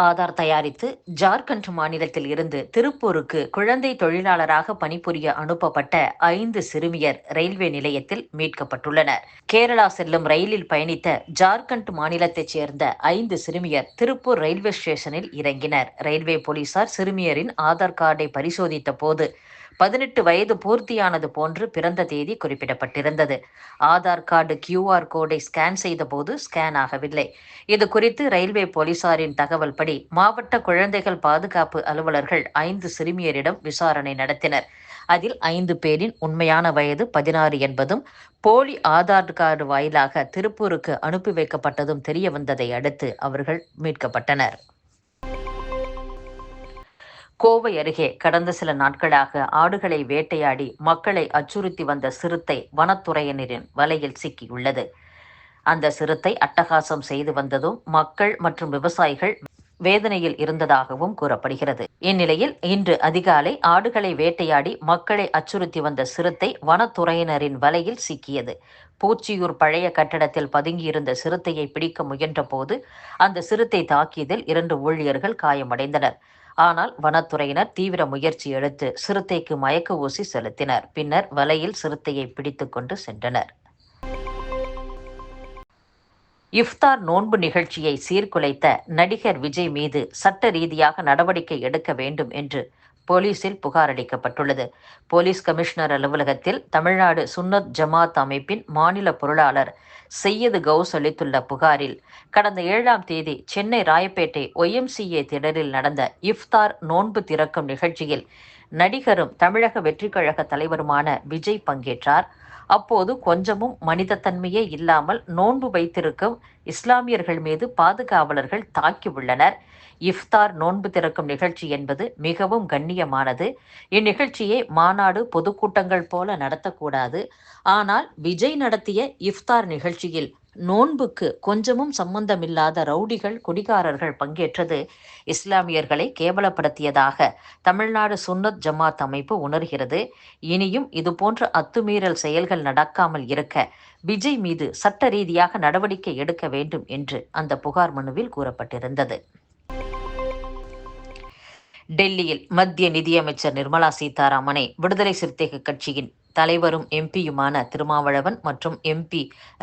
ஆதார் தயாரித்து ஜார்க்கண்ட் மாநிலத்தில் இருந்து திருப்பூருக்கு குழந்தை தொழிலாளராக பணிபுரிய அனுப்பப்பட்ட 5 சிறுமியர் ரயில்வே நிலையத்தில் மீட்கப்பட்டுள்ளனர். கேரளா செல்லும் ரயிலில் பயணித்த ஜார்க்கண்ட் மாநிலத்தைச் சேர்ந்த 5 சிறுமியர் திருப்பூர் ரயில்வே ஸ்டேஷனில் இறங்கினர். ரயில்வே போலீசார் சிறுமியரின் ஆதார் கார்டை பரிசோதித்த போது 18 வயது பூர்த்தியானது போன்று பிறந்த தேதி குறிப்பிடப்பட்டிருந்தது. ஆதார் கார்டு QR கோடை ஸ்கேன் செய்தபோது ஸ்கேன் ஆகவில்லை. இது குறித்து ரயில்வே போலீசாரின் தகவல் படி மாவட்ட குழந்தைகள் பாதுகாப்பு அலுவலர்கள் 5 சிறுமியரிடம் விசாரணை நடத்தினர். அதில் 5 பேரின் உண்மையான வயது 16 என்பதும் போலி ஆதார் கார்டு வாயிலாக திருப்பூருக்கு அனுப்பி வைக்கப்பட்டதும் தெரியவந்ததை அடுத்து அவர்கள் மீட்கப்பட்டனர். கோவை அருகே கடந்த சில நாட்களாக ஆடுகளை வேட்டையாடி மக்களை அச்சுறுத்தி வந்த சிறுத்தை வனத்துறையினரின் வலையில் சிக்கியுள்ளது. அந்த சிறுத்தை அட்டகாசம் செய்து வந்ததும் மக்கள் மற்றும் விவசாயிகள் வேதனையில் இருந்ததாகவும் கூறப்படுகிறது. இந்நிலையில் இன்று அதிகாலை ஆடுகளை வேட்டையாடி மக்களை அச்சுறுத்தி வந்த சிறுத்தை வனத்துறையினரின் வலையில் சிக்கியது. பூச்சியூர் பழைய கட்டடத்தில் பதுங்கியிருந்த சிறுத்தையை பிடிக்க முயன்ற போது அந்த சிறுத்தை தாக்கியதில் 2 ஊழியர்கள் காயமடைந்தனர். ஆனால் வனத்துறையினர் தீவிர முயற்சி எடுத்து சிறுத்தைக்கு மயக்க ஊசி செலுத்தினர். பின்னர் வலையில் சிறுத்தையை பிடித்து கொண்டு சென்றனர். இஃப்தார் நோன்பு நிகழ்ச்சியை சீர்குலைத்த நடிகர் விஜய் மீது சட்ட ரீதியாக நடவடிக்கை எடுக்க வேண்டும் என்று போலீசில் புகார் அளிக்கப்பட்டுள்ளது. போலீஸ் கமிஷனர் அலுவலகத்தில் தமிழ்நாடு சுன்னத் ஜமாத் அமைப்பின் மாநில பொருளாளர் செய்யது கவுஸ் அளித்துள்ள புகாரில் கடந்த 7ஆம் தேதி சென்னை ராயப்பேட்டை YMCA திடலில் நடந்த இஃப்தார் நோன்பு திறக்கும் நிகழ்ச்சியில் நடிகரும் தமிழக வெற்றிக் கழக தலைவருமான விஜய் பங்கேற்றார். அப்போது கொஞ்சமும் மனிதத்தன்மையே இல்லாமல் நோன்பு வைத்திருக்கும் இஸ்லாமியர்கள் மீது பாதுகாவலர்கள் தாக்கியுள்ளனர். இஃப்தார் நோன்பு திறக்கும் நிகழ்ச்சி என்பது மிகவும் கண்ணியமானது. இந்நிகழ்ச்சியை மாநாடு பொதுக்கூட்டங்கள் போல நடத்தக்கூடாது. ஆனால் விஜய் நடத்திய இஃப்தார் நிகழ்ச்சியில் நோன்புக்கு கொஞ்சமும் சம்பந்தமில்லாத ரவுடிகள் குடிகாரர்கள் பங்கேற்றது இஸ்லாமியர்களை கேவலப்படுத்தியதாக தமிழ்நாடு சுன்னத் ஜமாத் அமைப்பு உணர்கிறது. இனியும் இதுபோன்ற அத்துமீறல் செயல்கள் நடக்காமல் இருக்க விஜய் மீது சட்ட ரீதியாக நடவடிக்கை எடுக்க வேண்டும் என்று அந்த புகார் மனுவில் கூறப்பட்டிருந்தது. டெல்லியில் மத்திய நிதியமைச்சர் நிர்மலா சீதாராமனை விடுதலை சிறுத்தைகள் கட்சியின் தலைவரும் எம்பியுமான திருமாவளவன் மற்றும் MP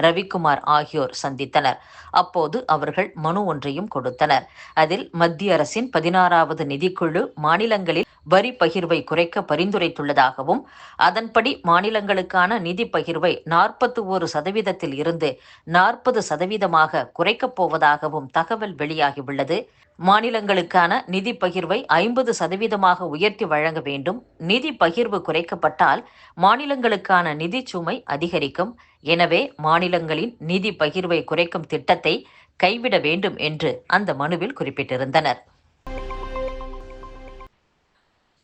ரவிக்குமார் ஆகியோர் சந்தித்தனர். அப்போது அவர்கள் மனு ஒன்றையும் கொடுத்தனர். அதில் மத்திய அரசின் 16வது நிதிக்குழு மாநிலங்களில் வரி பகிர்வை குறைக்க பரிந்துரைத்துள்ளதாகவும் அதன்படி மாநிலங்களுக்கான நிதி பகிர்வை 41% இருந்து 40% குறைக்கப் போவதாகவும் தகவல் வெளியாகியுள்ளது. மாநிலங்களுக்கான நிதி பகிர்வை 50% உயர்த்தி வழங்க வேண்டும். நிதி பகிர்வு குறைக்கப்பட்டால் மாநிலங்களுக்கான நிதி சுமை அதிகரிக்கும். எனவே மாநிலங்களின் நிதி பகிர்வை குறைக்கும் திட்டத்தை கைவிட வேண்டும் என்று அந்த மனுவில் குறிப்பிட்டிருந்தனர்.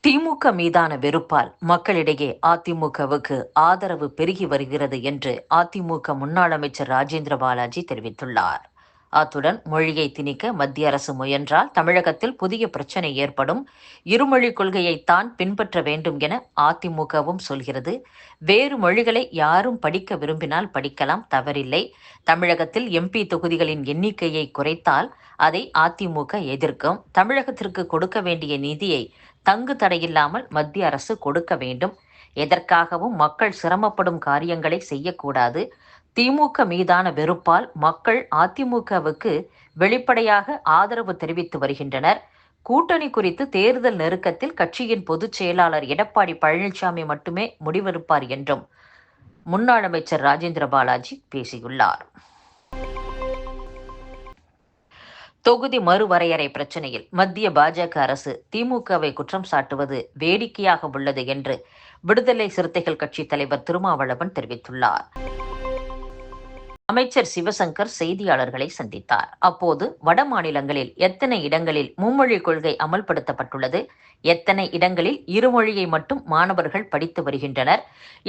திமுக மீதான வெறுப்பால் மக்களிடையே அதிமுகவுக்கு ஆதரவு பெருகி வருகிறது என்று அதிமுக முன்னாள் அமைச்சர் ராஜேந்திர பாலாஜி தெரிவித்துள்ளார். அத்துடன் மொழியை திணிக்க மத்திய அரசு முயன்றால் தமிழகத்தில் புதிய பிரச்சனை ஏற்படும். இருமொழி கொள்கையைத்தான் பின்பற்ற வேண்டும் என அதிமுகவும் சொல்கிறது. வேறு மொழிகளை யாரும் படிக்க விரும்பினால் படிக்கலாம், தவறில்லை. தமிழகத்தில் MP தொகுதிகளின் எண்ணிக்கையை குறைத்தால் அதை அதிமுக எதிர்க்கும். தமிழகத்திற்கு கொடுக்க வேண்டிய நிதியை தங்கு தடையில்லாமல் மத்திய அரசு கொடுக்க வேண்டும். எதற்காகவும் மக்கள் சிரமப்படும் காரியங்களை செய்யக்கூடாது. திமுக மீதான வெறுப்பால் மக்கள் அதிமுகவுக்கு வெளிப்படையாக ஆதரவு தெரிவித்து வருகின்றனர். கூட்டணி குறித்து தேர்தல் நெருக்கத்தில் கட்சியின் பொதுச் செயலாளர் எடப்பாடி பழனிசாமி மட்டுமே முடிவெடுப்பார் என்றும் முன்னாள் அமைச்சர் ராஜேந்திர பாலாஜி பேசியுள்ளார். தொகுதி மறுவரையறை பிரச்சனையில் மத்திய பாஜக அரசு திமுகவை குற்றம் சாட்டுவது வேடிக்கையாக உள்ளது என்று விடுதலை சிறுத்தைகள் கட்சி தலைவர் திருமாவளவன் தெரிவித்துள்ளார். அமைச்சர் சிவசங்கர் செய்தியாளர்களை சந்தித்தார். அப்போது வட மாநிலங்களில் எத்தனை இடங்களில் மும்மொழி கொள்கை அமல்படுத்தப்பட்டுள்ளது, எத்தனை இடங்களில் இருமொழியை மட்டும் மாணவர்கள் படித்து வருகின்றனர்,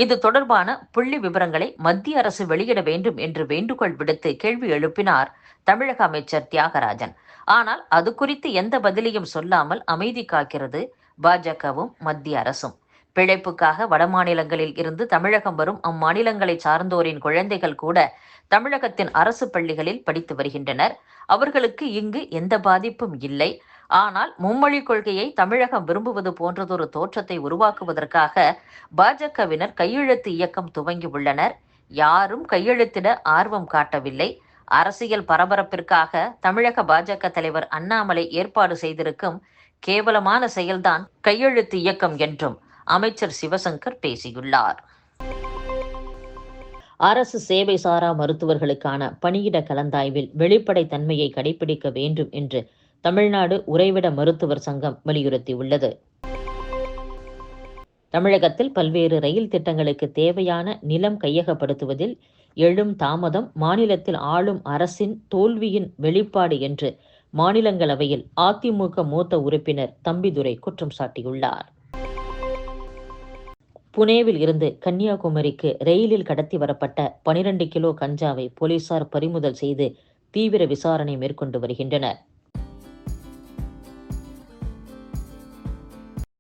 இது தொடர்பான புள்ளி விவரங்களை மத்திய அரசு வெளியிட வேண்டும் என்று வேண்டுகோள் விடுத்து கேள்வி எழுப்பினார் தமிழக அமைச்சர் தியாகராஜன். ஆனால் அது குறித்து எந்த பதிலையும் சொல்லாமல் அமைதி காக்கிறது பாஜகவும் மத்திய அரசும். பிழைப்புக்காக வடமாநிலங்களில் இருந்து தமிழகம் வரும் அம்மாநிலங்களை சார்ந்தோரின் குழந்தைகள் கூட தமிழகத்தின் அரசு பள்ளிகளில் படித்து வருகின்றனர். அவர்களுக்கு இங்கு எந்த பாதிப்பும் இல்லை. ஆனால் மும்மொழி கொள்கையை தமிழகம் விரும்புவது போன்றதொரு தோற்றத்தை உருவாக்குவதற்காக பாஜகவினர் கையெழுத்து இயக்கம் துவங்கியுள்ளனர். யாரும் கையெழுத்திட ஆர்வம் காட்டவில்லை. அரசியல் பரபரப்பிற்காக தமிழக பாஜக தலைவர் அண்ணாமலை ஏற்பாடு செய்திருக்கும் கேவலமான செயல்தான் கையெழுத்து இயக்கம் என்றும் அமைச்சர் சிவசங்கர் பேசியுள்ளார். அரசு சேவை சாரா மருத்துவர்களுக்கான பணியிட கலந்தாய்வில் வெளிப்படைத்தன்மையை கடைபிடிக்க வேண்டும் என்று தமிழ்நாடு உறைவிட மருத்துவர் சங்கம் வலியுறுத்தியுள்ளது. தமிழகத்தில் பல்வேறு ரயில் திட்டங்களுக்கு தேவையான நிலம் கையகப்படுத்துவதில் எழும் தாமதம் மாநிலத்தில் ஆளும் அரசின் தோல்வியின் வெளிப்பாடு என்று மாநிலங்களவையில் அதிமுக மூத்த உறுப்பினர் தம்பிதுரை குற்றம் சாட்டியுள்ளார். புனேவில் இருந்து கன்னியாகுமரிக்கு ரயிலில் கடத்தி வரப்பட்ட 12 கிலோ கஞ்சாவை போலீசார் பறிமுதல் செய்து தீவிர விசாரணை மேற்கொண்டு வருகின்றனர்.